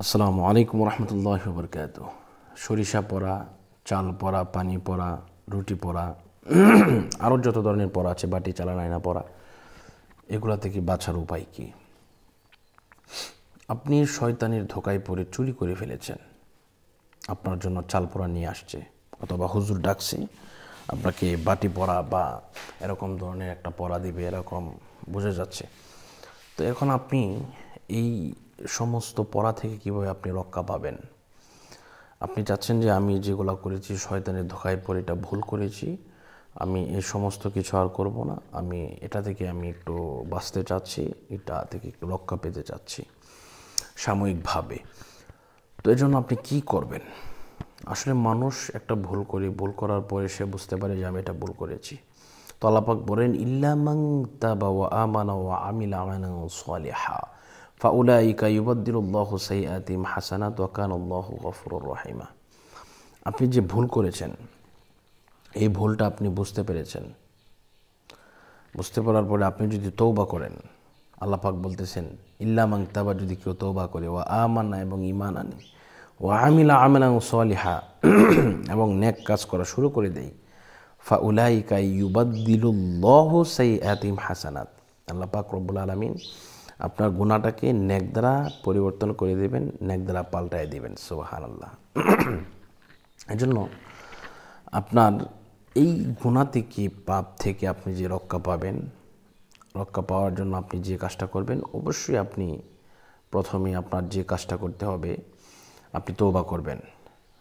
আসসালামু আলাইকুম রহমতুল্লাহি ওয়া বারাকাতুহু। সরিষা পোড়া, চাল পোড়া, পানি পোড়া, রুটি পোড়া, আরও যত ধরনের পোড়া আছে, বাটি চালান, আয়না পোড়া, এগুলা থেকে বাঁচার উপায় কি? আপনি শয়তানের ধোকায় পড়ে চুরি করে ফেলেছেন, আপনার জন্য চাল পোড়া নিয়ে আসছে, অথবা হুজুর ডাকছে আপনাকে বাটি পোড়া বা এরকম ধরনের একটা পোড়া দিবে, এরকম বোঝা যাচ্ছে। তো এখন আপনি এই সমস্ত পড়া থেকে কিভাবে আপনি রক্ষা পাবেন? আপনি চাচ্ছেন যে আমি যেগুলো করেছি শয়তানের ধোকায় পড়ে এটা ভুল করেছি, আমি এই সমস্ত কিছু আর করব না, আমি এটা থেকে আমি একটু বাঁচতে চাচ্ছি, এটা থেকে একটু রক্ষা পেতে চাচ্ছি সাময়িকভাবে। তো এই জন্য আপনি কী করবেন? আসলে মানুষ একটা ভুল করে, ভুল করার পরে সে বুঝতে পারে যে আমি এটা ভুল করেছি। তো আল্লাহ পাক বলেন, ইল্লা মান তাবা ওয়া আমানা ওয়া আমিলা আমালান সালিহা ফাউলাইকা ইউবাদদিলুল্লাহু সাইয়্যাতিহিম হাসানাত ওয়া কানাল্লাহু গফুরুর রহিমা। আপনি যে ভুল করেছেন, এই ভুলটা আপনি বুঝতে পেরেছেন, বুঝতে পারার পরে আপনি যদি তৌবা করেন, আল্লাহ পাক বলতেছেন ইল্লা মান তাবা, যদি কেউ তৌবা করে, ওয়া আমানা, এবং ঈমান আনে, ওয়া আমিলা আমালান সালিহা, এবং নেক কাজ করা শুরু করে দেয়, ফাউলাইকা ইউবাদদিলুল্লাহু সাইয়্যাতিহিম হাসানাত, আল্লাহ পাক রব্বুল আলামিন আপনার গুনাহটাকে নেক দ্বারা পরিবর্তন করে দেবেন, নেক দ্বারা পাল্টায় দেবেন। সুবহানাল্লাহ। এই জন্য আপনার এই গুনাহ থেকে, পাপ থেকে আপনি যে রক্ষা পাবেন, রক্ষা পাওয়ার জন্য আপনি যে কাজটা করবেন, অবশ্যই আপনি প্রথমে আপনার যে কাজটা করতে হবে, আপনি তওবা করবেন।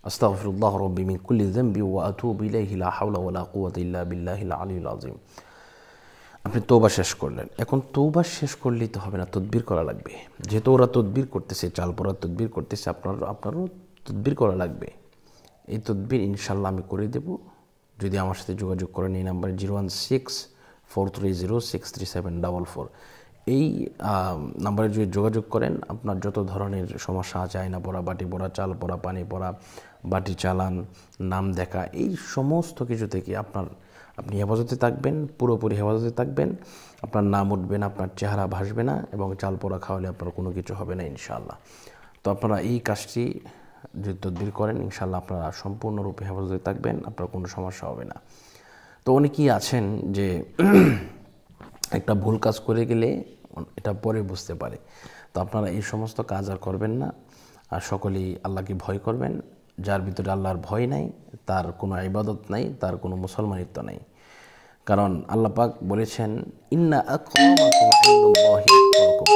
আস্তাগফিরুল্লাহ রাব্বি মিন কুল্লি যামবি ওয়া আতুবু ইলাইহি লা হাওলা ওয়া লা কুওয়াতা ইল্লা বিল্লাহিল আলিয়্যিল আযীম। আপনি তওবা শেষ করলেন। এখন তওবা শেষ করলেই তো হবে না, তদবির করা লাগবে। যেহেতু ওরা তদবির করতেছে, চাল পোড়ার তদবির করতেছে, আপনারও তদবির করা লাগবে। এই তদবির ইনশাল্লাহ আমি করে দেব, যদি আমার সাথে যোগাযোগ করেন এই নাম্বারে 016-430-63744। এই নাম্বারে যদি যোগাযোগ করেন, আপনার যত ধরনের সমস্যা আছে, আয়না পড়া, বাটি পড়া, চাল পড়া, পানি পড়া, বাটি চালান, নাম দেখা, এই সমস্ত কিছু থেকে আপনি হেফাজতে থাকবেন, পুরোপুরি হেফাজতে থাকবেন। আপনার নাম উঠবে না, আপনার চেহারা ভাসবে না, এবং চাল পোড়া খাওয়ালে আপনার কোনো কিছু হবে না ইনশাআল্লাহ। তো আপনারা এই কাজটি যদি তদবির করেন, ইনশাআল্লাহ আপনারা সম্পূর্ণরূপে হেফাজতে থাকবেন, আপনার কোনো সমস্যা হবে না। তো অনেকেই আছেন যে একটা ভুল কাজ করে গেলে এটা পরে বুঝতে পারে। তো আপনারা এই সমস্ত কাজ আর করবেন না, আর সকলেই আল্লাহকে ভয় করবেন। যার ভিতরে আল্লাহর ভয় নাই, তার কোনো ইবাদত নাই, তার কোনো মুসলমানিত্ব নাই। কারণ আল্লাহ পাক বলেছেন, ইন্না আক্রামাকুম ইনদাল্লাহি আতকাকুম।